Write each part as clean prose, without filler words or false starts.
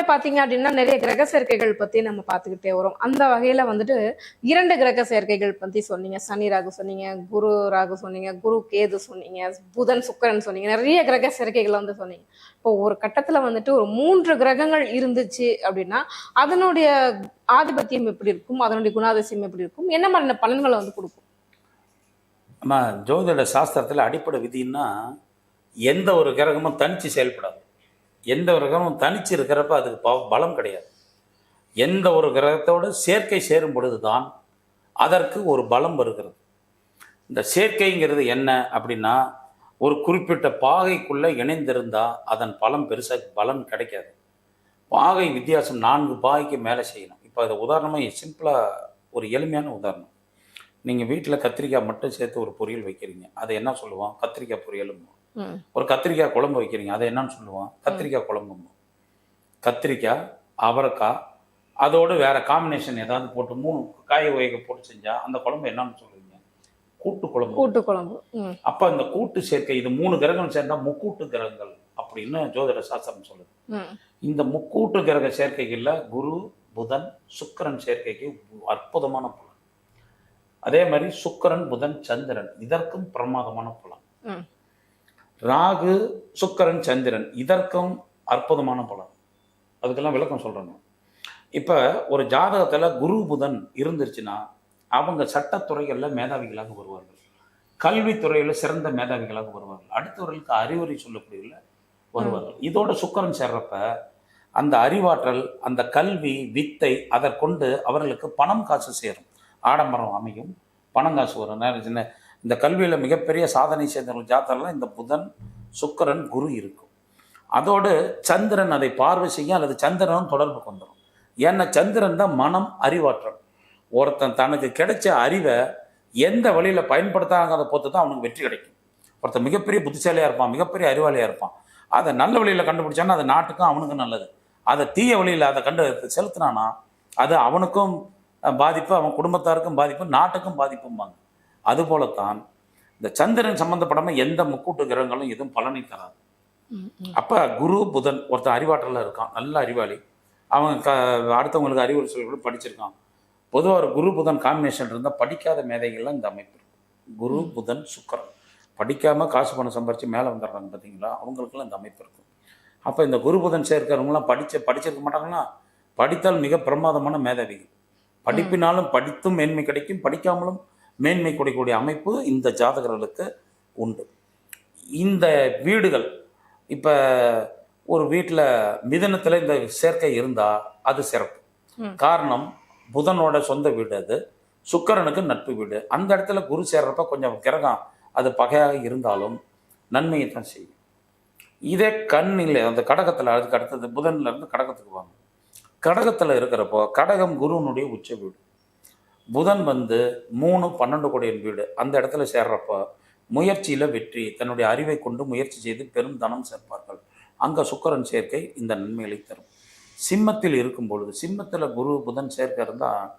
பாத்தீங்க அப்படின்னா நிறைய கிரக சேர்க்கைகள் பத்தி நம்ம பார்த்துக்கிட்டே வரோம். அந்த வகையில வந்துட்டு 2 கிரக சேர்க்கைகள் பத்தி சொன்னீங்க. சனி ராகு சொன்னீங்க, குரு ராகு சொன்னீங்க, குரு கேது சொன்னீங்க, புதன் சுக்கிரன் சொன்னீங்க. நிறைய கிரக சேர்க்கைகள் வந்து சொன்னீங்க. இப்போ ஒரு கட்டத்துல வந்துட்டு ஒரு 3 கிரகங்கள் இருந்துச்சு அப்படின்னா அதனுடைய ஆதிபத்தியம் எப்படி இருக்கும், அதனுடைய குணாதிசயம் எப்படி இருக்கும், என்ன மாதிரியான பலன்களை வந்து கொடுக்கும்? நம்ம ஜோதிட சாஸ்திரத்தில் அடிப்படை விதின்னா எந்த ஒரு கிரகமும் தனித்து செயல்படாது. எந்த ஒரு கிரகமும் தனிச்சு இருக்கிறப்ப அதுக்கு பலம் கிடையாது. எந்த ஒரு கிரகத்தோடு சேர்க்கை சேரும் பொழுது தான் அதற்கு ஒரு பலம் வருகிறது. இந்த சேர்க்கைங்கிறது என்ன அப்படின்னா, ஒரு குறிப்பிட்ட பாகைக்குள்ளே இணைந்திருந்தால் அதன் பலம் பெருசாக பலன் கிடைக்காது. பாகை வித்தியாசம் 4 பாகைக்கு மேலே செய்யணும். இப்போ அதை உதாரணமாக சிம்பிளாக ஒரு எளிமையான உதாரணம். நீங்கள் வீட்டில் கத்திரிக்காய் மட்டும் சேர்த்து ஒரு பொரியல் வைக்கிறீங்க, அதை என்ன சொல்லுவோம்? கத்திரிக்காய் பொரியலும். ஒரு கத்திரிக்காய் குழம்பு வைக்கிறீங்க, அதை என்னன்னு சொல்லுவோம்? கத்திரிக்காய் குழம்பும். கத்திரிக்காய், அவரைக்காய், அதோடு வேற காம்பினேஷன் ஏதாவது போட்டு 3 காய் வகை போட்டு செஞ்சால் அந்த குழம்பு என்னன்னு சொல்லுவீங்க? கூட்டு குழம்பு. கூட்டு குழம்பு. அப்போ இந்த கூட்டு சேர்க்கை, இது 3 கிரகம் சேர்ந்தா முக்கூட்டு கிரகங்கள் அப்படின்னு ஜோதிட சாஸ்திரம் சொல்லுது. இந்த முக்கூட்டு கிரக சேர்க்கைகள்ல குரு புதன் சுக்கிரன் சேர்க்கைக்கு அற்புதமான பலன். அதே மாதிரி சுக்கிரன் புதன் சந்திரன் இதற்கும் பிரமாதமான பலன். ராகு சுக்கிரன் சந்திரன் இதற்கும் அற்புதமான பலன். அதுக்கெல்லாம் விளக்கம் சொல்றேன். இப்போ ஒரு ஜாதகத்தில் குரு புதன் இருந்துருச்சுன்னா அவங்க சட்டத்துறைகளில் மேதாவிகளாக வருவார்கள், கல்வித்துறையில் சிறந்த மேதாவிகளாக வருவார்கள், அடுத்தவர்களுக்கு அறிவுரை சொல்லக்கூடியவர்கள் வருவார்கள். இதோட சுக்கிரன் சேர்றப்ப அந்த அறிவாற்றல், அந்த கல்வி வித்தை அதற்கொண்டு அவர்களுக்கு பணம் காசு சேரும், ஆடம்பரம் அமையும், பணம் காசு வரும். சின்ன இந்த கல்வியில் மிகப்பெரிய சாதனை செய்தவர்கள் ஜாதகம்லாம் இந்த புதன் சுக்கிரன் குரு இருக்கும். அதோடு சந்திரன் அதை பார்வை செய்ய அல்லது சந்திரனும் தொடர்புக்கு வந்துடும். ஏன்னா சந்திரன் தான் மனம், அறிவாற்றல். ஒருத்தன் தனக்கு கிடைச்ச அறிவை எந்த வழியில் பயன்படுத்தாங்கிறத பொறுத்து தான் அவனுக்கு வெற்றி கிடைக்கும். ஒருத்தன் மிகப்பெரிய புத்திசாலியாக இருப்பான், மிகப்பெரிய அறிவாளியாக இருப்பான். அதை நல்ல வழியில் கண்டுபிடிச்சான்னா அது நாட்டுக்கும் அவனுக்கும் நல்லது. அதை தீய வழியில் அதை செலுத்தினானா அது அவனுக்கும் பாதிப்பு, அவன் குடும்பத்தாருக்கும் பாதிப்பு, நாட்டுக்கும் பாதிப்பும்பாங்க. அதுபோலத்தான் இந்த சந்திரன் சம்பந்தப்படாமல் எந்த முக்கூட்டு கிரகங்களும் எதுவும் பலனை தராது. அப்போ குரு புதன் ஒருத்தன் அறிவாற்றலில் இருக்கான், நல்ல அறிவாளி, அவன் அடுத்தவங்களுக்கு அறிவுரை சொல்லி படிச்சிருக்கான். பொதுவாக ஒரு குரு புதன் காம்பினேஷன் இருந்தால் படிக்காத மேதைகள்லாம் இந்த அமைப்பு இருக்கும். குரு புதன் சுக்கிரன் படிக்காமல் காசு பணம் சம்பாரித்து மேலே வந்துடுறாங்க பார்த்தீங்களா, அவங்களுக்கெல்லாம் இந்த அமைப்பு இருக்கும். அப்போ இந்த குரு புதன் சேர்க்கிறவங்களாம் படிச்சிருக்க மாட்டாங்கன்னா படித்தால் மிக பிரமாதமான மேதாவிகள். படிப்பினாலும் படித்தும் மேன்மை கிடைக்கும், படிக்காமலும் மேன்மை கொடுக்கக்கூடிய அமைப்பு இந்த ஜாதகர்களுக்கு உண்டு. இந்த வீடுகள் இப்போ ஒரு வீட்டில் மிதனத்தில் இந்த சேர்க்கை இருந்தால் அது சிறப்பு. காரணம் புதனோட சொந்த வீடு, அது சுக்கிரனுக்கு நட்பு வீடு. அந்த இடத்துல குரு சேர்றப்ப கொஞ்சம் கிரகம் அது பகையாக இருந்தாலும் நன்மையை தான் செய்யும். இதே கண்ணில் அந்த கடகத்தில், அதுக்கு அடுத்தது புதன்ல இருந்து கடகத்துக்கு வாங்க. கடகத்தில் இருக்கிறப்போ கடகம் குருவனுடைய உச்ச வீடு. புதன் 3, 12 கோடியின் வீடு. அந்த இடத்துல சேர்றப்போ முயற்சியில் வெற்றி, தன்னுடைய அறிவை கொண்டு முயற்சி செய்து பெரும் தனம் சேர்ப்பார்கள். அங்கே சுக்கிரன் சேர்க்கை இந்த நன்மைகளை தரும். சிம்மத்தில் இருக்கும் பொழுது, சிம்மத்தில் குரு புதன் சேர்க்கை இருந்தால்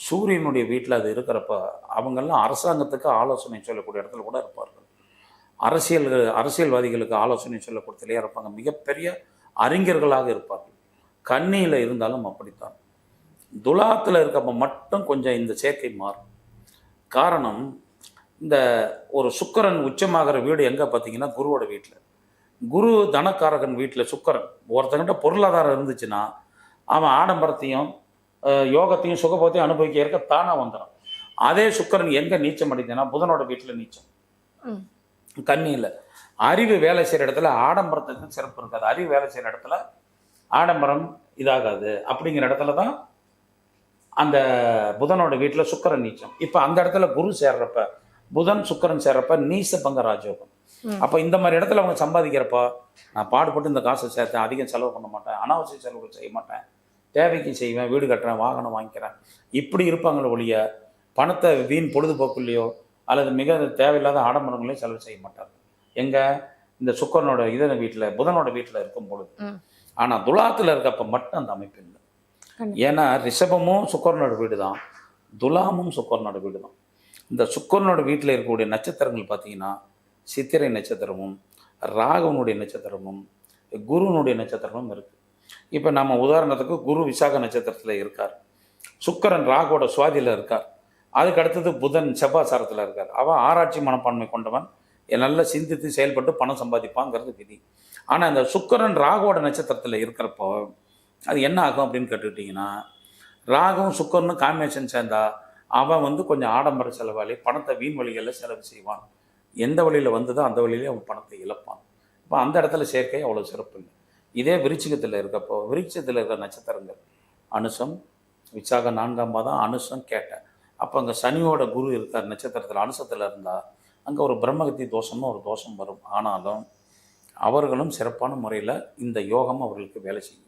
சூரியனுடைய வீட்டில் அது இருக்கிறப்ப அவங்கெல்லாம் அரசாங்கத்துக்கு ஆலோசனை சொல்லக்கூடிய இடத்துல கூட இருப்பார்கள். அரசியல்வாதிகளுக்கு ஆலோசனை சொல்லக்கூடியதுலேயே இருப்பாங்க. மிகப்பெரிய அறிஞர்களாக இருப்பார்கள். கன்னியில் இருந்தாலும் அப்படித்தான். துலாத்தில் இருக்கப்போ மட்டும் கொஞ்சம் இந்த சேர்க்கை மாறும். காரணம், இந்த ஒரு சுக்கிரன் உச்சமாகிற வீடு எங்கே பார்த்தீங்கன்னா குருவோட வீட்டில். குரு தனக்காரகன் வீட்டில் சுக்கிரன் ஒருத்தங்கிட்ட பொருளாதாரம் இருந்துச்சுன்னா அவன் ஆடம்பரத்தையும் யோகத்தையும் சுகபோகத்தையும் அனுபவிக்க இருக்க தானாக வந்துடும். அதே சுக்கிரன் எங்கே நீச்சம் அடைந்ததுன்னா புதனோட வீட்டில் நீச்சம். கன்னியில் அறிவு வேலை செய்கிற இடத்துல ஆடம்பரத்துக்கு சிறப்பு இருக்காது, அறிவு வேலை செய்கிற இடத்துல ஆடம்பரம் இதாகாது. அப்படிங்கிற இடத்துல தான் அந்த புதனோட வீட்டில் சுக்கிரன் நீச்சம். இப்போ அந்த இடத்துல குரு சேர்றப்ப, புதன் சுக்கிரன் சேர்றப்ப நீச பங்க ராஜயோகம். அப்போ இந்த மாதிரி இடத்துல அவங்க சம்பாதிக்கிறப்போ, நான் பாடுபட்டு இந்த காசை சேர்த்தேன், அதிகம் செலவு பண்ண மாட்டேன், அனாவசிய செலவுகள் செய்ய மாட்டேன், தேவைக்கு செய்வேன், வீடு கட்டுறேன், வாகனம் வாங்கிக்கிறேன், இப்படி இருப்பாங்களே ஒழிய பணத்தை வீண் பொழுதுபோக்குலையோ அல்லது மிக தேவையில்லாத ஆடம்பரங்களையும் செலவு செய்ய மாட்டாங்க. எங்கே? இந்த சுக்கிரனோட வீட்டில், புதனோட வீட்டில் இருக்கும் பொழுது. ஆனால் துலாத்தில் இருக்கப்போ மட்டும் அந்த அமைப்பு இல்லை. ஏன்னா ரிஷபமும் சுக்கிரனோட வீடு தான், துலாமும் சுக்கிரனோட வீடு தான். இந்த சுக்கிரனோட வீட்டில் இருக்கக்கூடிய நட்சத்திரங்கள் பார்த்தீங்கன்னா சித்திரை நட்சத்திரமும் ராகுவனுடைய நட்சத்திரமும் குருவனுடைய நட்சத்திரமும் இருக்குது. இப்போ நம்ம உதாரணத்துக்கு குரு விசாக நட்சத்திரத்தில் இருக்கார், சுக்கிரன் ராகுவோட சுவாதியில் இருக்கார், அதுக்கு அடுத்தது புதன் செவ்வாசாரத்தில் இருக்கார். அவன் ஆராய்ச்சி மனப்பான்மை கொண்டவன், நல்லா சிந்தித்து செயல்பட்டு பணம் சம்பாதிப்பாங்கிறது விதி. ஆனால் இந்த சுக்கிரன் ராகுவோட நட்சத்திரத்தில் இருக்கிறப்போ அது என்ன ஆகும் அப்படின்னு கேட்டுக்கிட்டிங்கன்னா, ராகுவும் சுக்கிரனும் காம்பினேஷன் சேர்ந்தா அவன் வந்து கொஞ்சம் ஆடம்பர செலவாளி, பணத்தை வீண் வழிகளில் செலவு செய்வான். எந்த வழியில் வந்ததோ அந்த வழியிலே அவன் பணத்தை இழப்பான். இப்போ அந்த இடத்துல சேர்க்கை அவ்வளோ சிறப்பு இல்லை. இதே விருச்சிகத்தில் இருக்கப்போ, விருச்சிகத்தில் இருக்கிற நட்சத்திரங்கள் அனுசம், விசாக 4ஆம் பாதம், அனுசம், கேட்ட. அப்போ அங்கே சனியோட குரு இருக்கார் நட்சத்திரத்தில், அனுசத்தில் இருந்தால் அங்கே ஒரு பிரம்மகத்தி தோஷம்னு ஒரு தோஷம் வரும். ஆனாலும் அவர்களும் சிறப்பான முறையில் இந்த யோகம் அவர்களுக்கு வேலை செய்யும்.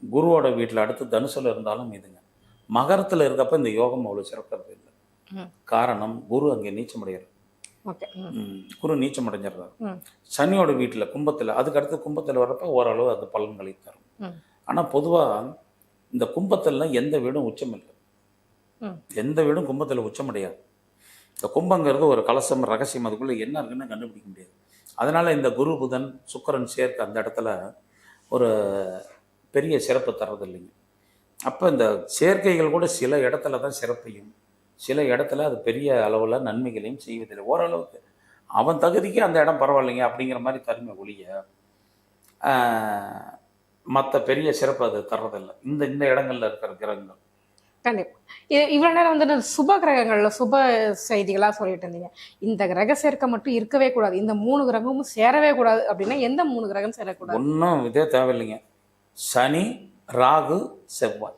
குருவோட வீட்டில் அடுத்து தனுசில் இருந்தாலும் இதுங்க. மகரத்தில் இருக்கப்போ இந்த யோகம் அவ்வளோ சிறக்கிறது இல்லை. காரணம், குரு அங்கே நீச்சமடைகிறார். குரு நீச்சம் அடைஞ்சிடுறாரு. சனியோட வீட்டில் கும்பத்தில், அதுக்கு அடுத்து கும்பத்தில் வர்றப்ப ஓரளவு அது பலன்களை தரும். ஆனால் பொதுவாக இந்த கும்பத்தில்லாம் எந்த வீடும் உச்சம் இல்லை, எந்த வீடும் கும்பத்தில் உச்சம் அடையாது. இந்த கும்பங்கிறது ஒரு கலசம், ரகசியம், அதுக்குள்ளே என்ன இருக்குன்னு கண்டுபிடிக்க முடியாது. அதனால் இந்த குரு புதன் சுக்கிரன் சேர்க்க அந்த இடத்துல ஒரு பெரிய சிறப்பு தர்றது இல்லைங்க. அப்போ இந்த சேர்க்கைகள் கூட சில இடத்துல தான் சிறப்பையும், சில இடத்துல அது பெரிய அளவில் நன்மைகளையும் செய்வதில்லை. ஓரளவுக்கு அவன் தகுதிக்கு அந்த இடம் பரவாயில்லைங்க அப்படிங்கிற மாதிரி தருமை ஒழிய மற்ற பெரிய சிறப்பு அது தர்றதில்லை இந்த இந்த இடங்கள்ல இருக்கிற கிரகங்கள். கண்டிப்பா. இவ்வளோ நேரம் வந்து சுப கிரகங்கள்ல சுப செய்திகளா சொல்லிட்டு இருந்தீங்க. இந்த கிரக சேர்க்கை மட்டும் இருக்கவே கூடாது, இந்த 3 கிரகமும் சேரவே கூடாது அப்படின்னா எந்த 3 கிரகம் சேரக்கூடாது? ஒன்றும் இதே தேவையில்லைங்க. சனி, ராகு, செவ்வாய்,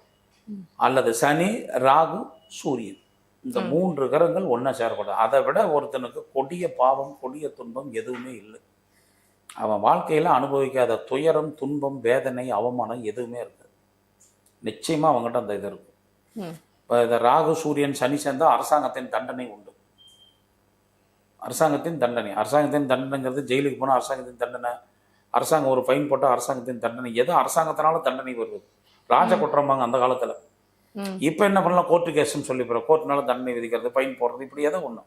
அல்லது சனி, ராகு, சூரியன், இந்த 3 கிரகங்கள் ஒன்றா சேரக்கூடாது. அதை விட ஒருத்தனுக்கு கொடிய பாவம், கொடிய துன்பம் எதுவுமே இல்லை. அவன் வாழ்க்கையில் அனுபவிக்காத துயரம், துன்பம், வேதனை, அவமானம் எதுவுமே இருக்காது. நிச்சயமாக அவங்ககிட்ட அந்த இது இருக்கும். இப்போ இந்த ராகு, சூரியன், சனி சேர்ந்தால் அரசாங்கத்தின் தண்டனை உண்டு. அரசாங்கத்தின் தண்டனை, அரசாங்கத்தின் தண்டனைங்கிறது ஜெயிலுக்கு போனால் அரசாங்கத்தின் தண்டனை, அரசாங்கம் ஒரு ஃபைன் போட்டால் அரசாங்கத்தின் தண்டனை, எதோ அரசாங்கத்தினால தண்டனை வருவது. ராஜ குற்றம்பாங்க அந்த காலத்தில். இப்போ என்ன பண்ணலாம், கோர்ட்டு கேஸ்ன்னு சொல்லி போகிறோம், கோர்ட்டுனால தண்டனை விதிக்கிறது, ஃபைன் போடுறது, இப்படி ஏதோ ஒன்று.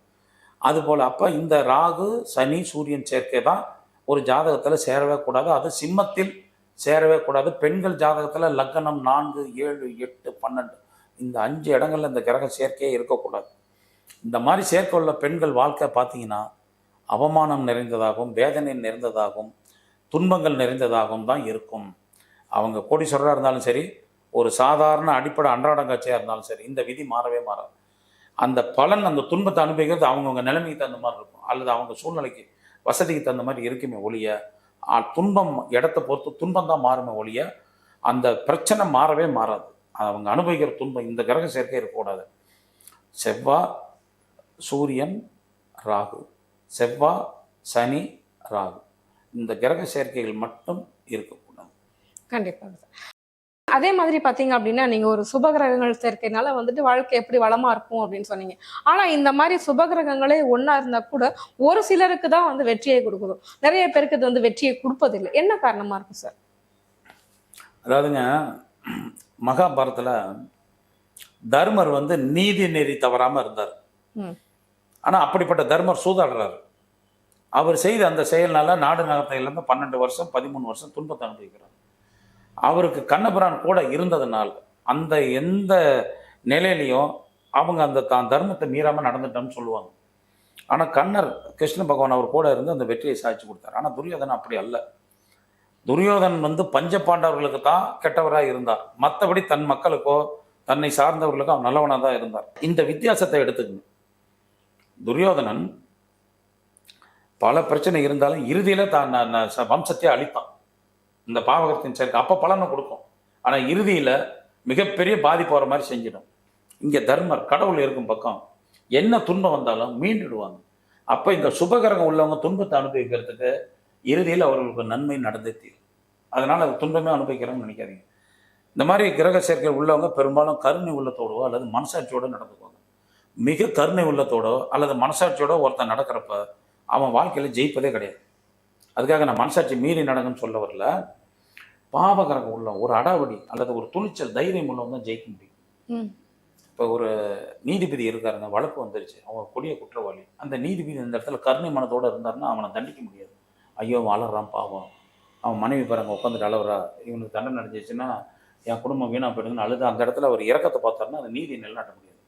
அதுபோல் அப்போ இந்த ராகு, சனி, சூரியன் சேர்க்கை தான் ஒரு ஜாதகத்தில் சேரவே கூடாது. அது சிம்மத்தில் சேரவே கூடாது. பெண்கள் ஜாதகத்தில் லக்னம் 4, 7, 8, 12 இந்த 5 இடங்கள்ல இந்த கிரக சேர்க்கையே இருக்கக்கூடாது. இந்த மாதிரி சேர்க்கை உள்ள பெண்கள் வாழ்க்கை பார்த்தீங்கன்னா அவமானம் நிறைந்ததாகவும், வேதனை நிறைந்ததாகவும், துன்பங்கள் நிறைந்ததாகவும் தான் இருக்கும். அவங்க கோடீஸ்வரராக இருந்தாலும் சரி, ஒரு சாதாரண அடிப்படை அன்றாடம் காட்சியாக இருந்தாலும் சரி, இந்த விதி மாறவே மாறாது. அந்த பலன், அந்த துன்பத்தை அனுபவிக்கிறது அவங்கவுங்க நிலைமைக்கு தகுந்த மாதிரி இருக்கும், அல்லது அவங்க சூழ்நிலைக்கு வசதிக்கு தகுந்த மாதிரி இருக்குமே ஒழிய, துன்பம் இடத்தை பொறுத்து துன்பம் தான் மாறுமே ஒழிய அந்த பிரச்சனை மாறவே மாறாது. அவங்க அனுபவிக்கிற துன்பம், இந்த கிரக சேர்க்கை இருக்கக்கூடாது. செவ்வாய், சூரியன், ராகு, செவ்வாய், சனி, ராகு, இந்த கிரக சேர்க்கைகள் மட்டும் இருக்கக்கூடாது. கண்டிப்பாக. அதே மாதிரி பார்த்தீங்க அப்படின்னா, நீங்கள் ஒரு சுபகிரகங்கள் சேர்க்கைனால வந்துட்டு வாழ்க்கை எப்படி வளமாக இருக்கும் அப்படின்னு சொன்னீங்க. ஆனால் இந்த மாதிரி சுபகிரகங்களே ஒன்றா இருந்தால் கூட ஒரு சிலருக்கு தான் வந்து வெற்றியை கொடுக்குது, நிறைய பேருக்கு இது வந்து வெற்றியை கொடுப்பதில்லை. என்ன காரணமாக இருக்கும் சார்? அதாவதுங்க, மகாபாரத்தில் தர்மர் வந்து நீதி நெறி தவறாமல் இருந்தார். ஆனால் அப்படிப்பட்ட தர்மர் சூதாடுறாரு. அவர் செய்த அந்த செயல்னால நாடு நகரத்தை இல்லாமல் 12 வருஷம் 13 வருஷம் துன்பத்தை அனுபவிக்கிறார். அவருக்கு கண்ணபிரான் கூட இருந்ததுனால அந்த எந்த நிலையிலையும் அவங்க அந்த தான் தர்மத்தை மீறாமல் நடந்துட்டோம்னு சொல்லுவாங்க. ஆனால் கண்ணர் கிருஷ்ண பகவான் அவர் கூட இருந்து அந்த வெற்றியை சாதிச்சு கொடுத்தார். ஆனால் துரியோதனன் அப்படி அல்ல. துரியோதனன் வந்து பஞ்ச பாண்டவர்களுக்கு தான் கெட்டவராக இருந்தார், மற்றபடி தன் மக்களுக்கோ தன்னை சார்ந்தவர்களுக்கோ அவன் நல்லவனாக தான் இருந்தார். இந்த வித்தியாசத்தை எடுத்துக்கணும். துரியோதனன் பல பிரச்சனை இருந்தாலும் இறுதியில் தான் வம்சத்தை அழித்தான். இந்த பாவகத்தின் சேர்க்கை அப்போ பலனை கொடுக்கும், ஆனால் இறுதியில் மிகப்பெரிய பாதிப்பு வர மாதிரி செஞ்சிடும். இங்கே தர்மர் கடவுள் இருக்கும் பக்கம் என்ன துன்பம் வந்தாலும் மீண்டுடுவாங்க. அப்போ இந்த சுபகிரகம் உள்ளவங்க துன்பத்தை அனுபவிக்கிறதுக்கு இறுதியில் அவர்களுக்கு நன்மை நடந்தே தீரும். அதனால் அது துன்பமே அனுபவிக்கிறோம்னு நினைக்காதீங்க. இந்த மாதிரி கிரக சேர்க்கை உள்ளவங்க பெரும்பாலும் கருணை உள்ளத்தோடவோ அல்லது மனசாட்சியோடு நடந்துக்குவாங்க. மிக கருணை உள்ளத்தோடோ அல்லது மனசாட்சியோட ஒருத்தன் நடக்கிறப்ப அவன் வாழ்க்கையில் ஜெயிப்பதே கிடையாது. அதுக்காக நான் மனசாட்சி மீறி நடக்குன்னு சொல்ல வரல. பாவகிரகம் உள்ள ஒரு அடாவடி அல்லது ஒரு துணிச்சல், தைரியம் உள்ளவங்க தான் ஜெயிக்க முடியும். இப்போ ஒரு நீதிபதி இருக்காருங்க, வழக்கு வந்துருச்சு, அவன் கொடிய குற்றவாளி. அந்த நீதிபதி இந்த இடத்துல கருணை மனத்தோடு இருந்தாருன்னா அவனை தண்டிக்க முடியாது. ஐயோ வளர்றான் பாவம், அவன் மனைவி பாருங்க உட்காந்துட்டு அழுவுறா, இவனுக்கு தண்டனை நடந்துச்சுன்னா என் குடும்பம் வீணாக போயிடுங்கன்னு அழுது அந்த இடத்துல அவர் இறக்கத்தை பார்த்தாருன்னா அது நீதியை நிலைநாட்ட முடியாது.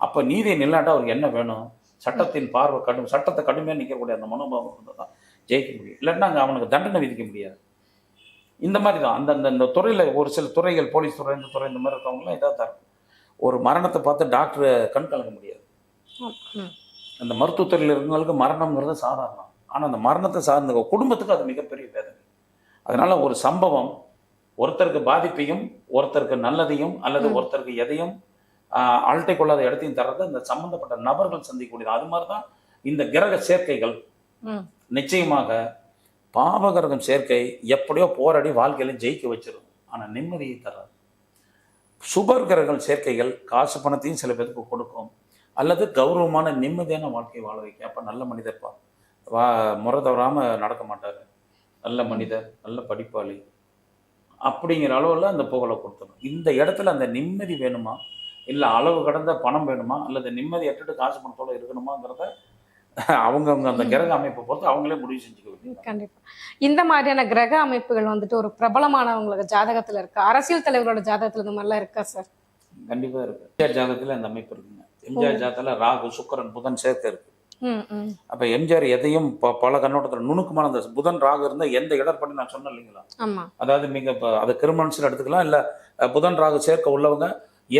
அப்போ நீதியை நிலைநாட்ட அவருக்கு என்ன வேணும்? சட்டத்தின் பார்வை சட்டத்தை கடுமையாக நிற்கக்கூடிய அந்த மனோபாவம் இருந்தால் தான் ஜெயிக்க முடியும். இல்லாட்டினா அங்கே அவனுக்கு தண்டனை விதிக்க முடியாது. இந்த மாதிரி தான் அந்த துறையில் ஒரு சில துறைகள், போலீஸ் துறை, இந்த துறை, இந்த மாதிரி இருக்கவங்களாம் இதாக தான் இருக்கும். ஒரு மரணத்தை பார்த்து டாக்டரை கண் கலங்க முடியாது. அந்த மருத்துவத்துறையில் இருக்கிறவங்களுக்கு மரணம்ங்கிறது சாதாரணம். ஆனால் அந்த மரணத்தை சார்ந்த குடும்பத்துக்கு அது மிகப்பெரிய வேதனை. அதனால ஒரு சம்பவம் ஒருத்தருக்கு பாதிப்பையும் ஒருத்தருக்கு நல்லதையும் அல்லது ஒருத்தருக்கு எதையும் அழட்டை கொள்ளாத இடத்தையும் தர்றது அந்த சம்பந்தப்பட்ட நபர்கள் சந்திக்கக்கூடியது. அது மாதிரி தான் இந்த கிரக சேர்க்கைகள். நிச்சயமாக பாவகிரகம் சேர்க்கை எப்படியோ போராடி வாழ்க்கையில ஜெயிக்க வச்சிடும், ஆனால் நிம்மதியை தராது. சுபர் கிரகங்கள் சேர்க்கைகள் காசு பணத்தையும் சில பேருக்கு கொடுக்கும், அல்லது கௌரவமான நிம்மதியான வாழ்க்கையை வாழ வைக்க. அப்போ நல்ல மனிதர்ப்பா, முறை தவறாமல் நடக்க மாட்டார், நல்ல மனிதர், நல்ல படிப்பாளி அப்படிங்கிற அளவில் அந்த புகழை கொடுத்துடும். இந்த இடத்துல அந்த நிம்மதி வேணுமா, இல்லை அளவு கடந்த பணம் வேணுமா, அல்லது நிம்மதி அட்டுட்டு காசு பணத்தோடு இருக்கணுமாங்கிறத அவங்கவுங்க அந்த கிரக அமைப்பை பொறுத்து அவங்களே முடிவு செஞ்சுக்க வேண்டியது. கண்டிப்பா. இந்த மாதிரியான கிரக அமைப்புகள் வந்துட்டு ஒரு பிரபலமானவங்களுக்கு ஜாதகத்துல இருக்கா? அரசியல் தலைவரோட ஜாதகத்துல இந்த மாதிரிலாம் இருக்கா சார்? கண்டிப்பா இருக்கு. எம்ஜிஆர் ஜாதகத்துல அந்த அமைப்பு இருக்குங்க. எம்ஜிஆர் ஜாதகத்துல ராகு, சுக்கிரன், புதன் சேர்க்கை இருக்கு. அப்ப எம்ஜிஆர் எதையும் பல கண்ணோட்டத்தில் நுணுக்கமான அந்த புதன் ராகு இருந்தா எந்த இடர்படி நான் சொன்னேன் இல்லைங்களா, அதாவது மிக அது கிரிமினல்ஸ் எடுத்துக்கலாம், இல்ல புதன் ராகு சேர்க்க உள்ளவங்க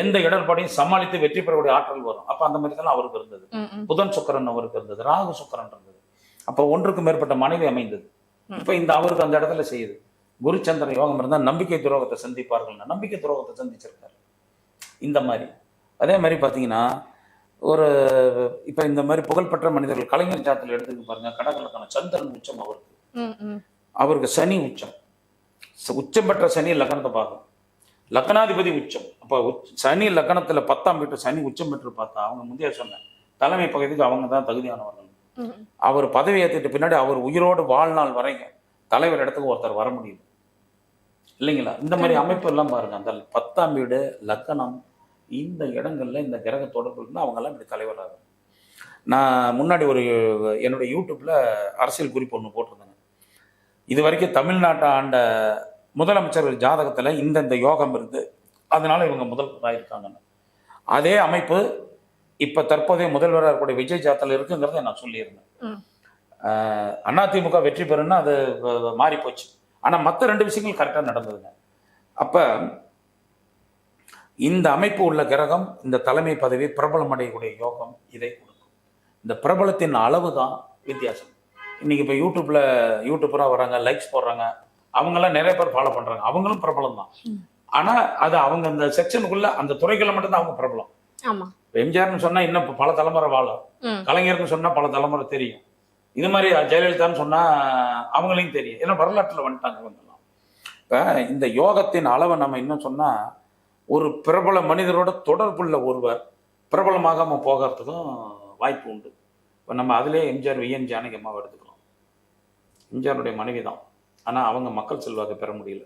எந்த இடர்பாடையும் சமாளித்து வெற்றி பெறக்கூடிய ஆற்றல் வரும். அப்ப அந்த மாதிரி தான் அவருக்கு இருந்தது. புதன் சுக்கிரன் அவருக்கு இருந்தது, ராகு சுக்கிரன் இருந்தது. அப்ப ஒன்றுக்கு மேற்பட்ட மனைவி அமைந்தது. இப்ப இந்த அவருக்கு அந்த இடத்துல செய்யுது. குருச்சந்திரன் யோகம் இருந்தால் நம்பிக்கை துரோகத்தை சந்திப்பார்கள், நம்பிக்கை துரோகத்தை சந்திச்சிருக்காரு. இந்த மாதிரி அதே மாதிரி பார்த்தீங்கன்னா ஒரு இப்போ இந்த மாதிரி புகழ்பெற்ற மனிதர்கள் கலைஞர் ஜாதகத்தில் எடுத்துக்க பாருங்க, கடகலக்கான சந்திரன் உச்சம் அவருக்கு சனி உச்சம். உச்சம் பெற்ற சனி லக்னத்தை பார்க்கும், லக்னாதிபதி உச்சம். அப்போ சனி லக்னத்தில் 10ஆம் வீட்டு சனி உச்சம் பெற்று பார்த்தா அவங்க முந்தைய சொன்ன தலைமை பகுதிக்கு அவங்க தான் தகுதியானவர்கள். அவர் பதவி ஏற்றிட்டு பின்னாடி அவர் உயிரோடு வாழ்நாள் வரைக்கும் தலைவர் இடத்துக்கு ஒருத்தர் வர முடியும் இல்லைங்களா? இந்த மாதிரி அமைப்பு எல்லாம் பாருங்க. அந்த 10ஆம் வீடு லக்னம் இந்த இடங்கள்ல இந்த கிரக தொடர்பு இருந்தால் அவங்கெல்லாம் இப்படி தலைவராக. நான் முன்னாடி ஒரு என்னுடைய யூடியூப்ல அரசியல் குறிப்பு ஒன்று போட்டிருந்தேங்க. இது வரைக்கும் தமிழ்நாட்டை ஆண்ட முதலமைச்சர்கள் ஜாதகத்தில் இந்த யோகம் இருந்து அதனால இவங்க முதல்வராக இருக்காங்கன்னு. அதே அமைப்பு இப்போ தற்போதைய முதல்வராக இருக்கக்கூடிய விஜய் ஜாதகத்தில் இருக்குங்கிறத நான் சொல்லியிருந்தேன். அதிமுக வெற்றி பெறுன்னா அது மாறி போச்சு. ஆனால் மற்ற 2 விஷயங்கள் கரெக்டாக நடந்ததுங்க. அப்போ இந்த அமைப்பு உள்ள கிரகம் இந்த தலைமை பதவி பிரபலம் அடையக்கூடிய யோகம் இதை கொடுக்கும். இந்த பிரபலத்தின் அளவு தான் வித்தியாசம். இன்னைக்கு இப்போ யூடியூபராக வராங்க, லைக்ஸ் போடுறாங்க, அவங்கெல்லாம் நிறைய பேர் ஃபாலோ பண்றாங்க, அவங்களும் பிரபலம் தான். ஆனா அது அவங்க அந்த செக்ஷனுக்குள்ள அந்த துறைகளை மட்டும்தான் அவங்க பிரபலம். எம்ஜிஆர்னு சொன்னா இன்னும் பல தலைமுறை வாழும், கலைஞர்னு சொன்னா பல தலைமுறை தெரியும், இது மாதிரி ஜெயலலிதான்னு சொன்னா அவங்களையும் தெரியும், ஏன்னா வரலாற்றுல வந்துட்டாங்க இவங்கெல்லாம். இப்ப இந்த யோகத்தின் அளவை நம்ம இன்னும் சொன்னா ஒரு பிரபல மனிதரோட தொடர்புள்ள ஒருவர் பிரபலமாக போகிறதுக்கும் வாய்ப்பு உண்டு. இப்போ நம்ம அதிலே எம்ஜிஆர் விஎன் ஜானகி அம்மாவை எடுத்துக்கிறோம். எம்ஜிஆருடைய மனைவி தான், ஆனால் அவங்க மக்கள் செல்வாக்கை பெற முடியல,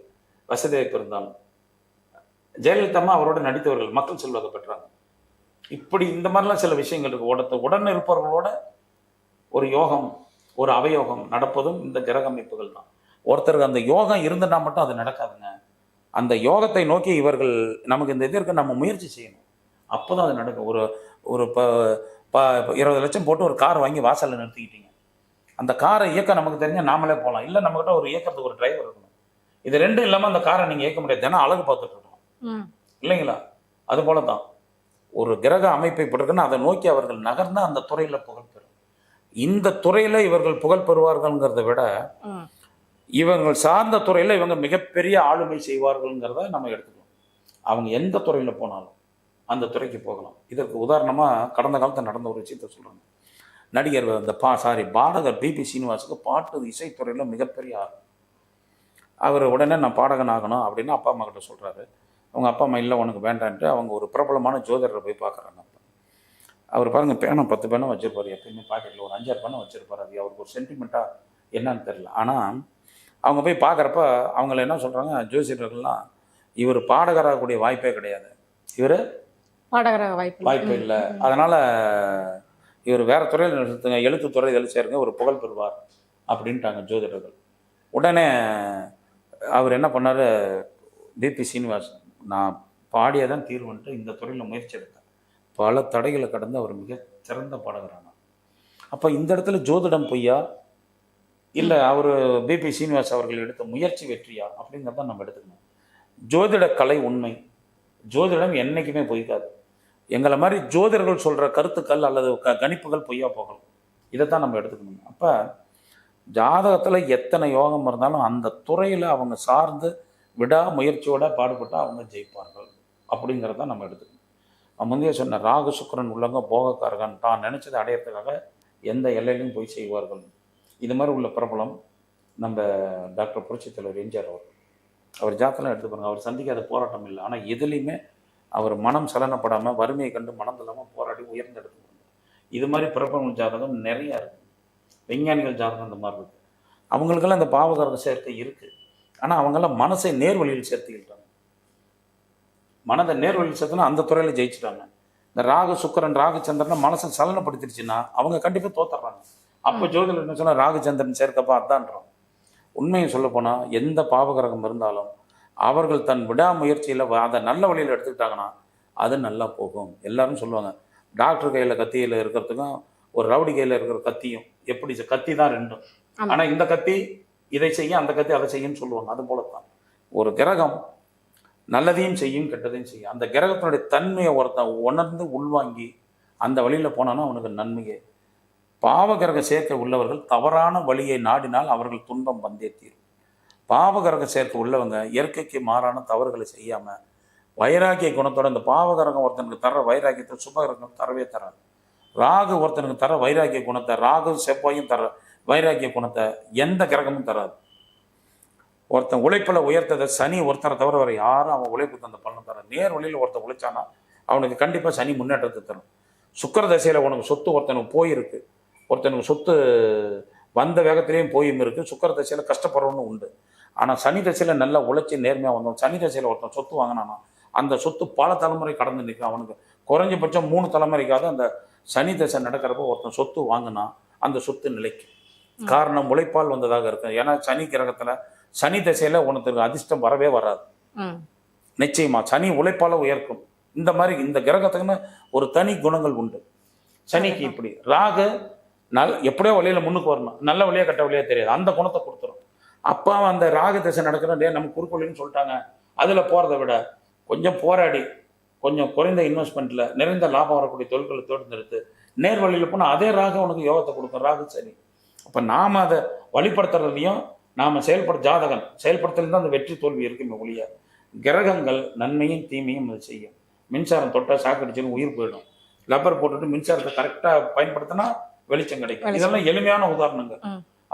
வசதி வாய்ப்பு இருந்தாலும். ஜெயலலிதா அம்மா அவரோட நடித்தவர்கள் மக்கள் செல்வாக்கை பெற்றாங்க. இப்படி இந்த மாதிரிலாம் சில விஷயங்கள் இருக்கு. உடன் இருப்பவர்களோட ஒரு யோகம், ஒரு அவயோகம் நடப்பதும் இந்த கிரக அமைப்புகள் தான். ஒருத்தருக்கு அந்த யோகம் இருந்துட்டா மட்டும் அது நடக்காதுங்க. அந்த யோகத்தை நோக்கி இவர்கள் நமக்கு இந்த இதற்கு நம்ம முயற்சி செய்யணும், அப்போதான் அது நடக்கும். ஒரு 20 லட்சம் போட்டு ஒரு கார் வாங்கி வாசலில் நிறுத்திக்கிட்டீங்க, அந்த காரை இயக்க நமக்கு தெரிஞ்ச நாமளே போகலாம், இல்லை நம்மகிட்ட ஒரு இயக்கிறதுக்கு ஒரு டிரைவர் இருக்கணும். இது 2 இல்லாமல் அந்த காரை நீங்கள் இயக்க முடியாது, தினம் அழகு பார்த்துட்டு இருக்கணும் இல்லைங்களா? அது போல தான் ஒரு கிரக அமைப்பை போட்டிருக்குன்னா அதை நோக்கி அவர்கள் நகர்ந்து அந்த துறையில் புகழ் பெறும். இந்த துறையில் இவர்கள் புகழ் பெறுவார்கள்ங்கிறத விட இவர்கள் சார்ந்த துறையில் இவங்க மிகப்பெரிய ஆளுமை செய்வார்கள்ங்கிறத நம்ம எடுத்துக்கணும். அவங்க எந்த துறையில் போனாலும் அந்த துறைக்கு போகலாம். இதற்கு உதாரணமாக கடந்த காலத்தில் நடந்த ஒரு விஷயத்தை சொல்கிறாங்க. நடிகர் பாடகர் பிபி சீனிவாசுக்கு பாட்டு இசைத்துறையில் மிகப்பெரிய ஆர்வம். அவர் உடனே நான் பாடகன் ஆகணும் அப்படின்னு அப்பா அம்மா கிட்ட சொல்கிறாரு. அவங்க அப்பா அம்மா இல்லை உனக்கு வேண்டான்ட்டு அவங்க ஒரு பிரபலமான ஜோதிடரை போய் பார்க்குறாங்க. அவர் பாருங்கள், பேனை 10 பேனை வச்சுருப்பார், எப்பயுமே பாக்கெட்டில் ஒரு 5-6 பேனை வச்சுருப்பார். அது அவருக்கு ஒரு சென்டிமெண்ட்டாக என்னன்னு தெரியல. ஆனால் அவங்க போய் பார்க்குறப்ப அவங்கள என்ன சொல்கிறாங்க, ஜோசிடர்கள்லாம் இவர் பாடகராகக்கூடிய வாய்ப்பே கிடையாது, இவர் பாடகராக வாய்ப்பு இல்லை, அதனால் இவர் வேறு துறையில் நிறுத்துங்க, எழுத்துத்துறை இதில் சேருங்க, ஒரு புகழ் பெறுவார் அப்படின்ட்டாங்க ஜோதிடர்கள். உடனே அவர் என்ன பண்ணார், பிபி சீனிவாசன் நான் பாடியே தான் தீர்வுன்ட்டு இந்த துறையில் முயற்சி எடுத்தார். பல தடைகளை கடந்து அவர் மிக சிறந்த பாடகரானார். அப்போ இந்த இடத்துல ஜோதிடம் பொய்யா இல்லை அவர் பிபி சீனிவாஸ் அவர்கள் எடுத்த முயற்சி வெற்றியா அப்படிங்கிறத நம்ம எடுத்துக்கணும். ஜோதிட கலை உண்மை, ஜோதிடம் என்றைக்குமே பொய்க்காது. எங்களை மாதிரி ஜோதிடர்கள் சொல்கிற கருத்துக்கள் அல்லது கணிப்புகள் பொய்யா போகலாம். இதை தான் நம்ம எடுத்துக்கணும். அப்போ ஜாதகத்தில் எத்தனை யோகம் இருந்தாலும் அந்த துறையில் அவங்க சார்ந்து விடா முயற்சியோட பாடுபட்டால் அவங்க ஜெயிப்பார்கள் அப்படிங்கிறத நம்ம எடுத்துக்கணும். முந்தைய சொன்ன ராகு சுக்கிரன் உள்ளவங்க போகக்காரகன் தான் நினச்சதை அடையிறதுக்காக எந்த எல்லையிலையும் போய் செய்வார்கள். இது மாதிரி உள்ள பிரபலம் நம்ம டாக்டர் புரட்சித் தலைவர் எம்ஜிஆர் அவர் ஜாத்தெல்லாம் எடுத்து பாருங்க. அவர் சந்திக்காத போராட்டம் இல்லை. ஆனால் எதுலேயுமே அவர் மனம் சலனப்படாமல் வறுமையை கண்டு மனம் இல்லாமல் போராடி உயர்ந்து எடுத்துக்கணும். இது மாதிரி பிரபலம் ஜாதகம் நிறையா இருக்குது. விஞ்ஞானிகள் ஜாதகம் இந்த மாதிரி இருக்குது. அவங்களுக்கெல்லாம் இந்த பாவகரக சேர்க்கை இருக்குது. ஆனால் அவங்கெல்லாம் மனசை நேர்வழியில் சேர்த்துக்கிட்டாங்க. மனதை நேர்வழியில் சேர்த்துனா அந்த துறையில் ஜெயிச்சிட்டாங்க. இந்த ராகு சுக்கிரன் ராகு சந்திரனை மனசை சலனப்படுத்திடுச்சுன்னா அவங்க கண்டிப்பாக தோத்துறாங்க. அப்போ ஜோதிடர் என்ன சொன்னால் ராகு சந்திரன் சேர்க்கப்பா அதான்றோம். உண்மையை சொல்ல போனால் எந்த பாவகிரகம் இருந்தாலும் அவர்கள் தன் விடாமுயற்சியில் அதை நல்ல வழியில் எடுத்துக்கிட்டாங்கன்னா அது நல்லா போகும். எல்லாரும் சொல்லுவாங்க டாக்டர் கையில் கத்தியில் இருக்கிறதுக்கும் ஒரு ரவுடி கையில் இருக்கிற கத்தியும் எப்படி கத்தி தான் ரெண்டும். ஆனால் இந்த கத்தி இதை செய்யும், அந்த கத்தி அதை செய்யும்னு சொல்லுவாங்க. அது போல தான் ஒரு கிரகம் நல்லதையும் செய்யும் கெட்டதையும் செய்யும். அந்த கிரகத்தினுடைய தன்மையை ஒருத்தன் உணர்ந்து உள்வாங்கி அந்த வழியில் போனான்னா அவனுக்கு நன்மையே. பாவகிரக சேர்க்கை உள்ளவர்கள் தவறான வழியை நாடினால் அவர்கள் துன்பம் வந்தே தீரும். பாவகிரக சேர்க்கை உள்ளவங்க இயற்கைக்கு மாறான தவறுகளை செய்யாமல் வைராக்கிய குணத்தோட இந்த பாவகிரகம் ஒருத்தனுக்கு தர வைராக்கியத்தை சுபகிரகம் தரவே தராது. ராகு ஒருத்தனுக்கு தர வைராக்கிய குணத்தை, ராகு செவ்வாயும் தர வைராக்கிய குணத்தை எந்த கிரகமும் தராது. ஒருத்தன் உழைப்பில் உயர்த்ததை சனி ஒருத்தரை தவிர வர யாரும் அவன் உழைப்பு தந்த பலன் தர. நேர் வழியில் ஒருத்தன் உழைச்சானா அவனுக்கு கண்டிப்பாக சனி முன்னேற்றத்தை தரும். சுக்கிர தசையில் உனக்கு சொத்து ஒருத்தனுக்கு போயிருக்கு, ஒருத்தனுக்கு சொத்து வந்த வேகத்திலையும் போயும் இருக்குது. சுக்கிர தசையில் கஷ்டப்படுறவனு உண்டு. ஆனால் சனி தசையில் நல்லா உழைச்சி நேர்மையாக வந்தோம். சனி தசையில் ஒருத்தன் சொத்து வாங்கினானா அந்த சொத்து பல தலைமுறை கடந்து நிற்கும். அவனுக்கு குறைஞ்சபட்சம் 3 தலைமுறைக்காவது அந்த சனி தசை நடக்கிறப்போ ஒருத்தன் சொத்து வாங்கினா அந்த சொத்து நிலைக்கும். காரணம் உழைப்பால் வந்ததாக இருக்கு. ஏன்னா சனி கிரகத்தில் சனி தசையில் உனக்கு அதிர்ஷ்டம் வரவே வராது. நிச்சயமா சனி உழைப்பால உயர்க்கும். இந்த மாதிரி இந்த கிரகத்துக்குன்னு ஒரு தனி குணங்கள் உண்டு. சனிக்கு இப்படி ராகு எப்படியோ வழியில முன்னுக்கு வரணும், நல்ல வழியா கட்ட வழியா தெரியாது, அந்த குணத்தை கொடுத்துரும். அப்பா அந்த ராகு தசை நடக்கிறோம் நம்ம குறுக்கொழின்னு சொல்லிட்டாங்க. அதுல போறதை விட கொஞ்சம் போராடி கொஞ்சம் குறைந்த இன்வெஸ்ட்மெண்ட்ல நிறைந்த லாபம் வரக்கூடிய தொழில்களை தேர்ந்தெடுத்து நேர் வழியில் போனால் அதே ராகு உனக்கு யோகத்தை கொடுக்கும். ராகு சனி. அப்ப நாம அதை வழிபடுத்துறதையும் நாம ஜாதகம் செயல்படுத்தல தான் அந்த வெற்றி தோல்வி இருக்குமே ஒழிய கிரகங்கள் நன்மையும் தீமையும் அது செய்யும். மின்சாரம் தொட்டா ஷாக் அடிச்சுன்னு உயிர் போயிடும். லப்பர் போட்டுட்டு மின்சாரத்தை கரெக்டா பயன்படுத்தினா வெளிச்சம் கிடைக்கும். இதெல்லாம் எளிமையான உதாரணங்கள்.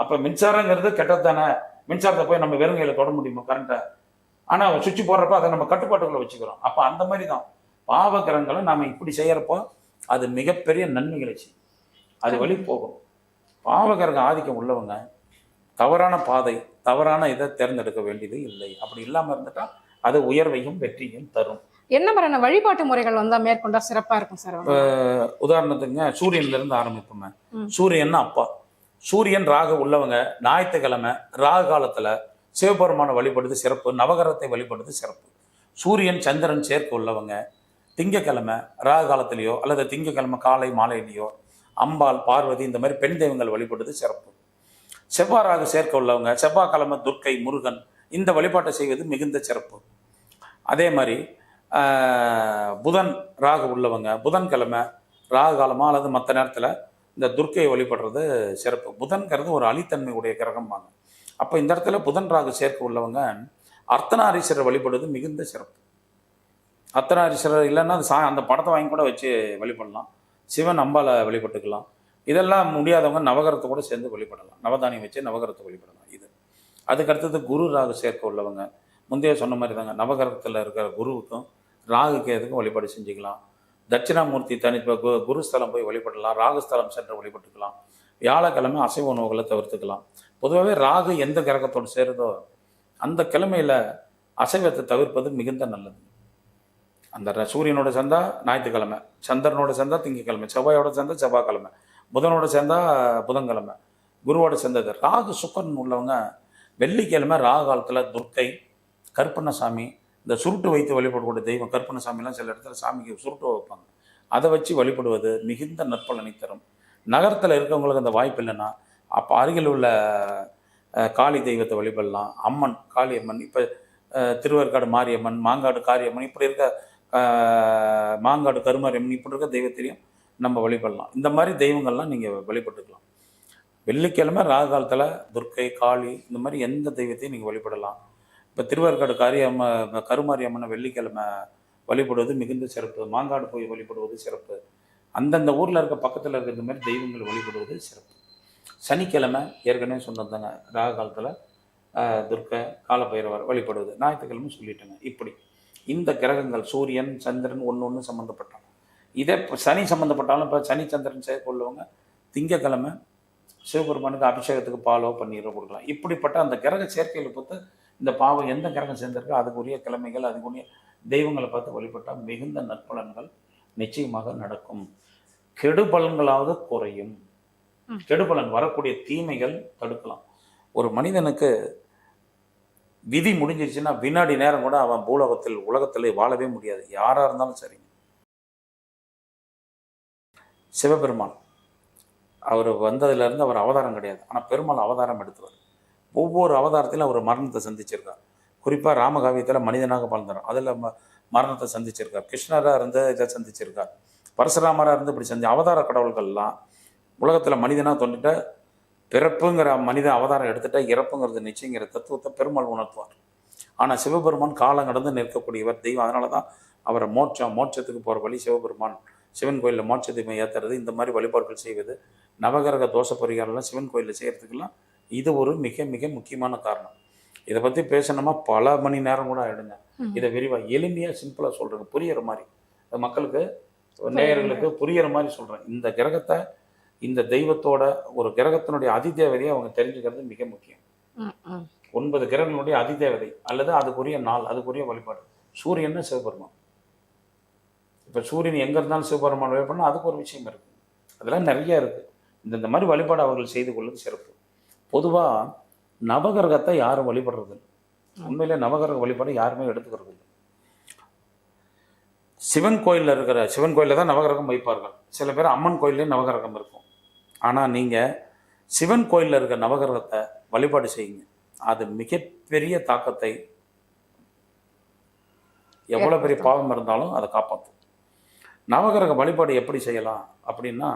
அப்ப மின்சாரங்கிறது கெட்டது தானே. மின்சாரத்தை போய் நம்ம வெறுங்கையில தொட முடியுமா கரண்ட்டை? ஆனா சுவிட்ச் போடுறப்ப அதை நம்ம கட்டுப்பாட்டுக்குள்ள வச்சுக்கிறோம். அப்ப அந்த மாதிரி தான் பாவ கிரகங்களை நாம இப்படி செய்யறப்போ அது மிகப்பெரிய நன்மைகளை செய்யும். அது வழி போகும். பாவகிரக ஆதிக்கம் உள்ளவங்க தவறான பாதை தவறான இதை தேர்ந்தெடுக்க வேண்டியது இல்லை. அப்படி இல்லாம இருந்துட்டா அது உயர்வையும் வெற்றியும் தரும். என்ன மாதிரியான வழிபாட்டு முறைகள் வந்தா மேற்கொண்டா சிறப்பா இருக்கும் சார்? உதாரணத்துக்கு சூரியன்ல இருந்து ஆரம்பிப்போமே. சூரியன் அப்பா. சூரியன் ராகு உள்ளவங்க ஞாயிற்றுக்கிழமை ராகு காலத்துல சிவபெருமான வழிபடுறது சிறப்பு. நவகிரகத்தை வழிபடுறது சிறப்பு. சூரியன் சந்திரன் சேர்க்கை உள்ளவங்க திங்கக்கிழமை ராகு காலத்திலேயோ அல்லது திங்கக்கிழமை காலை மாலையிலேயோ அம்பாள் பார்வதி இந்த மாதிரி பெண் தெய்வங்கள் வழிபடுறது சிறப்பு. செவ்வாய் ராகு சேர்க்க உள்ளவங்க செவ்வாய்க்கிழமை துர்க்கை முருகன் இந்த வழிபாட்டை செய்வது மிகுந்த சிறப்பு. அதே மாதிரி புதன் ராகு உள்ளவங்க புதன்கிழமை ராகு காலமா அல்லது மற்ற நேரத்தில் இந்த துர்க்கையை வழிபடுறது சிறப்பு. புதன்கிறது ஒரு அழித்தன்மை உடைய கிரகம்பாங்க. அப்போ இந்த இடத்துல புதன் ராகு சேர்க்க உள்ளவங்க அர்த்தநாரீஸ்வரர் வழிபடுவது மிகுந்த சிறப்பு. அர்த்தநாரீஸ்வரர் இல்லைன்னா அந்த படத்தை வாங்கி கூட வச்சு வழிபடலாம். சிவன் அம்பாலை வழிபட்டுக்கலாம். இதெல்லாம் முடியாதவங்க நவகிரகத்தை கூட சேர்ந்து வழிபடலாம். நவதானியம் வச்சு நவகிரகத்தை வழிபடலாம். இது அதுக்கடுத்தது குரு ராகு சேர்க்க உள்ளவங்க முந்தைய சொன்ன மாதிரி தாங்க. நவகிரகத்தில் இருக்கிற குருவுக்கும் ராகுக்கு எதுக்கும் வழிபாடு செஞ்சுக்கலாம். தட்சிணாமூர்த்தி குருஸ்தலம் போய் வழிபடலாம். ராகுஸ்தலம் சென்று வழிபட்டுக்கலாம். வியாழக்கிழமை அசைவ உணவுகளை தவிர்த்துக்கலாம். பொதுவாகவே ராகு எந்த கிரகத்தோடு சேருதோ அந்த கிழமையில அசைவத்தை தவிர்ப்பது மிகுந்த நல்லது. அந்த சூரியனோட சேர்ந்தா ஞாயிற்றுக்கிழமை, சந்திரனோட சேர்ந்தா திங்கக்கிழமை, செவ்வாயோட சேர்ந்தா செவ்வாய்க்கிழமை, புதனோட சேர்ந்தா புதன்கிழமை, குருவோட சேர்ந்தது. ராகு சுக்கரன் உள்ளவங்க வெள்ளிக்கிழமை ராகு காலத்தில் துர்க்கை, கருப்பண்ணசாமி, இந்த சுருட்டு வைத்து வழிபடக்கூடிய தெய்வம் கருப்பண்ணசாமிலாம் சில இடத்துல சாமிக்கு சுருட்டு வைப்பாங்க. அதை வச்சு வழிபடுவது மிகுந்த நற்பலனை தரும். நகரத்தில் இருக்கவங்களுக்கு அந்த வாய்ப்பு இல்லைன்னா அப்போ அருகில் உள்ள காளி தெய்வத்தை வழிபடலாம். அம்மன், காளி அம்மன், இப்போ திருவேற்காடு மாரியம்மன், மாங்காடு காரியம்மன், இப்படி இருக்க மாங்காடு கருமாரியம்மன், இப்படி இருக்க தெய்வத்தையும் நம்ம வழிபடலாம். இந்த மாதிரி தெய்வங்கள்லாம் நீங்கள் வழிபட்டுக்கலாம். வெள்ளிக்கிழமை ராகு காலத்தில் துர்க்கை, காளி, இந்த மாதிரி எந்த தெய்வத்தையும் நீங்கள் வழிபடலாம். இப்போ திருவேற்காடு கருமாரியம்மனை வெள்ளிக்கிழமை வழிபடுவது மிகுந்த சிறப்பு. மாங்காடு போய் வழிபடுவது சிறப்பு. அந்தந்த ஊரில் இருக்க பக்கத்தில் இருக்கிற இந்த மாதிரி தெய்வங்கள் வழிபடுவது சிறப்பு. சனிக்கிழமை ஏற்கனவே சொன்னதாங்க, ராகு காலத்தில் துர்க்கை, காலபைரவர் வழிபடுவது. ஞாயிற்றுக்கிழமை சொல்லிட்டேங்க. இப்படி இந்த கிரகங்கள் சூரியன், சந்திரன் ஒன்று சம்மந்தப்பட்டாங்க. இதே சனி சம்மந்தப்பட்டாலும் இப்போ சனி சந்திரன் சேர்க்கொள்ளவங்க திங்கக்கிழமை சிவபெருமானுக்கு அபிஷேகத்துக்கு பாலோ பன்னீரோ கொடுக்கலாம். இப்படிப்பட்ட அந்த கிரக சேர்க்கைகளை பொறுத்து இந்த பாவம் எந்த கிரகம் சேர்ந்திருக்கோ அதுக்குரிய கிழமைகள், அதுக்குரிய தெய்வங்களை பார்த்து வழிபட்டால் மிகுந்த நற்பலன்கள் நிச்சயமாக நடக்கும். கெடுபலன்களாவது குறையும். கெடுபலன் வரக்கூடிய தீமைகள் தடுக்கலாம். ஒரு மனிதனுக்கு விதி முடிஞ்சிருச்சுன்னா வினாடி நேரம் கூட அவன் உலகத்தில் வாழவே முடியாது. யாராக இருந்தாலும் சரி. சிவபெருமான் அவர் வந்ததுலேருந்து அவர் அவதாரம் கிடையாது. ஆனால் பெருமாள் அவதாரம் எடுத்துவார். ஒவ்வொரு அவதாரத்திலும் அவர் மரணத்தை சந்திச்சிருக்கார். குறிப்பாக ராமகாவியத்தில் மனிதனாக வாழ்ந்தார், அதில் மரணத்தை சந்திச்சிருக்கார். கிருஷ்ணராக இருந்து இதை சந்திச்சிருக்கார். பரசுராமராக இருந்து இப்படி அவதார கடவுள்கள்லாம் உலகத்தில் மனிதனாக தோன்றிட்ட பிறப்புங்கிற மனித அவதாரம் எடுத்துட்டா இறப்புங்கிறது நிச்சயங்கிற தத்துவத்தை பெருமாள் உணர்த்துவார். ஆனால் சிவபெருமான் காலம் கடந்து நிற்கக்கூடியவர் தெய்வம். அதனால தான் அவரை மோட்சத்துக்கு போகிற வழி சிவபெருமான். சிவன் கோயிலில் மோட்ச தீபம் ஏற்றுறது, இந்த மாதிரி வழிபாடுகள் செய்வது, நவகிரக தோஷ பரிகாரம்லாம் சிவன் கோயிலில் செய்கிறதுக்கெல்லாம் இது ஒரு மிக மிக முக்கியமான காரணம். இதை பற்றி பேசணுமா பல மணி நேரம் கூட ஆகிடுங்க. இதை விரிவாக எளிமையாக சிம்பிளாக சொல்கிறேங்க, புரிகிற மாதிரி மக்களுக்கு, நேயர்களுக்கு புரிகிற மாதிரி சொல்கிறேன். இந்த கிரகத்தை, இந்த தெய்வத்தோட ஒரு கிரகத்தினுடைய அதிதேவதையை அவங்க தெரிஞ்சுக்கிறது மிக முக்கியம். 9 கிரகங்களுடைய அதிதேவதை அல்லது அதுக்குரிய நாள், அதுக்குரிய வழிபாடு. சூரியன் சிவபெருமான். இப்போ சூரியன் எங்கே இருந்தாலும் சிவபெருமான் வழிபாடுனா அதுக்கு ஒரு விஷயம் இருக்குது. அதெல்லாம் நிறைய இருக்குது. இந்த மாதிரி வழிபாடு அவர்கள் செய்து கொள்வது சிறப்பு. பொதுவாக நவகிரகத்தை யாரும் வழிபடுறது இல்லை. உண்மையிலே நவகிரக வழிபாடு யாருமே எடுத்துக்கிறது இல்லை. சிவன் கோயிலில் தான் நவகிரகம் வைப்பார்கள். சில பேர் அம்மன் கோயிலே நவகிரகம் இருக்கும். ஆனால் நீங்கள் சிவன் கோயிலில் இருக்கிற நவகிரகத்தை வழிபாடு செய்யுங்க. அது மிகப்பெரிய தாக்கத்தை, எவ்வளோ பெரிய பாவம் இருந்தாலும் அதை காப்பாற்றும். நவகிரக வழிபாடு எப்படி செய்யலாம் அப்படின்னா,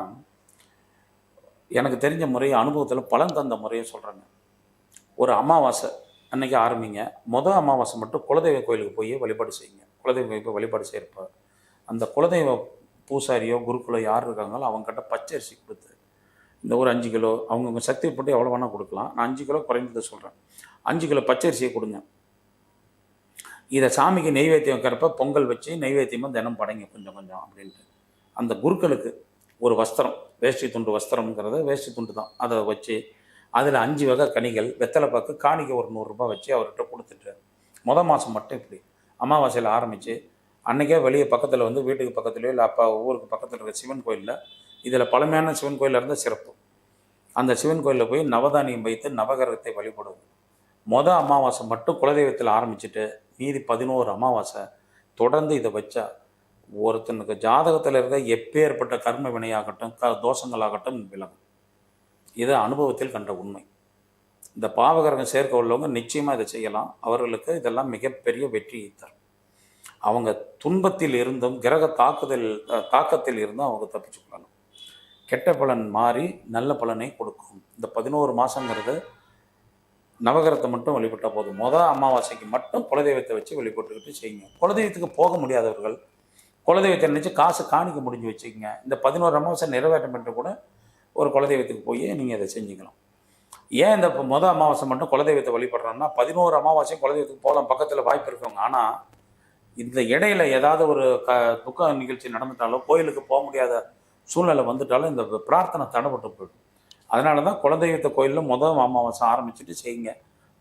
எனக்கு தெரிஞ்ச முறையை, அனுபவத்தில் பலன் தந்த முறையை சொல்கிறேங்க. ஒரு அமாவாசை அன்னைக்கு ஆரம்பிங்க. அமாவாசை மட்டும் குலதெய்வ கோயிலுக்கு போய் வழிபாடு செய்யுங்க. குலதெய்வ கோயிலுக்கு வழிபாடு செய்கிறப்ப அந்த குலதெய்வ பூசாரியோ குருக்குள்ளோ யார் இருக்காங்களோ அவங்ககிட்ட பச்சரிசி கொடுத்து, இந்த ஒரு 5 கிலோ, அவங்கவுங்க சக்தி போட்டு எவ்வளோ வேணால் கொடுக்கலாம். நான் 5 கிலோ குறைந்ததை சொல்கிறேன். 5 கிலோ பச்சரிசியை கொடுங்க. இதை சாமிக்கு நெய்வேத்தியம் வைக்கிறப்ப பொங்கல் வச்சு நெய்வேத்தியமாக தினம் படைங்க கொஞ்சம் கொஞ்சம் அப்படின்ட்டு. அந்த குருக்களுக்கு ஒரு வஸ்திரம், வேஷ்டி துண்டு வஸ்திரம்ங்கிறத வேஷ்டி துண்டு தான், அதை வச்சு அதில் 5 வகை கனிகள், வெத்தலை பாக்கு, காணிக்க ஒரு 100 ரூபாய் வச்சு அவர்கிட்ட கொடுத்துட்டு மாதம் மட்டும் இப்படி அமாவாசையில் ஆரம்பித்து அன்றைக்கே வெளியே பக்கத்தில் வந்து வீட்டுக்கு பக்கத்துலேயோ இல்லை அப்பா ஊருக்கு பக்கத்தில் இருக்கிற சிவன் கோயிலில், இதில் பழமையான சிவன் கோயிலில் இருந்த சிறப்பு, அந்த சிவன் கோயிலில் போய் நவதானியம் வைத்து நவகிரகத்தை வழிபடுவது. அமாவாசை மட்டும் குலதெய்வத்தில் ஆரம்பிச்சுட்டு மீதி 11 அமாவாசை தொடர்ந்து இதை வச்சா ஒருத்தனுக்கு ஜாதகத்தில் இருக்க எப்பேற்பட்ட கர்ம வினையாகட்டும் தோஷங்களாகட்டும் விலகும். இது அனுபவத்தில் கண்ட உண்மை. இந்த பாவகிரகம் சேர்க்க உள்ளவங்க நிச்சயமாக இதை செய்யலாம். அவர்களுக்கு இதெல்லாம் மிகப்பெரிய வெற்றியை தரும். அவங்க துன்பத்தில் இருந்தும் கிரக தாக்கத்தில் இருந்தும் அவங்க தப்பிச்சு கொள்ளலாம். கெட்ட பலன் மாறி நல்ல பலனை கொடுக்கும். இந்த 11 மாதங்கிறது நவகிரகத்தை மட்டும் வழிபட்டால் போதும். அமாவாசைக்கு மட்டும் குலதெய்வத்தை வச்சு வழிபட்டுக்கிட்டு செய்யுங்க. குலதெய்வத்துக்கு போக முடியாதவர்கள் குலதெய்வத்தை நினச்சி காசு காணிக்க முடிஞ்சு வச்சுக்கோங்க. இந்த 11 அமாவாசை நிறைவேற்றம் என்று கூட ஒரு குலதெய்வத்துக்கு போய் நீங்கள் இதை செஞ்சுக்கலாம். ஏன் இந்த அமாவாசை மட்டும் குலதெய்வத்தை வழிபடுறோம்னா, 11 அமாவாசையும் குலதெய்வத்துக்கு போகலாம், பக்கத்தில் வாய்ப்பு இருக்கவங்க. ஆனால் இந்த இடையில ஏதாவது ஒரு துக்க நிகழ்ச்சி நடந்துட்டாலோ, கோயிலுக்கு போக முடியாத சூழ்நிலை வந்துட்டாலும் இந்த பிரார்த்தனை தடைப்பட்டு போயிடும். அதனால தான் குலதெய்வத்தை கோயிலில் அமாவாசை ஆரம்பிச்சுட்டு செய்யுங்க.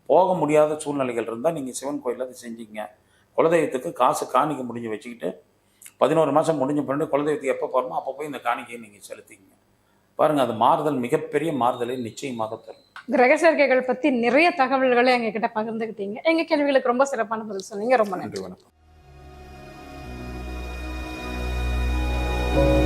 போக முடியாத சூழ்நிலைகள் இருந்தால் நீங்கள் சிவன் கோயிலில் அதை செஞ்சுங்க. குலதெய்வத்துக்கு காசு காணிக்க முடிஞ்சு வச்சுக்கிட்டு 11 மாதம் முடிஞ்ச பிறகு குலதெய்வத்துக்கு எப்போ போகிறோமோ அப்போ போய் இந்த காணிக்கையை நீங்கள் செலுத்திங்க. பாருங்கள், அது மாறுதல், மிகப்பெரிய மாறுதலை நிச்சயமாக தரும். கிரக சேர்க்கைகள் பத்தி நிறைய தகவல்களை எங்ககிட்ட பகிர்ந்துக்கிட்டீங்க. எங்க கேள்விகளுக்கு ரொம்ப சிறப்பான பதில் சொன்னீங்க. ரொம்ப நன்றி. நன்றி, வணக்கம்.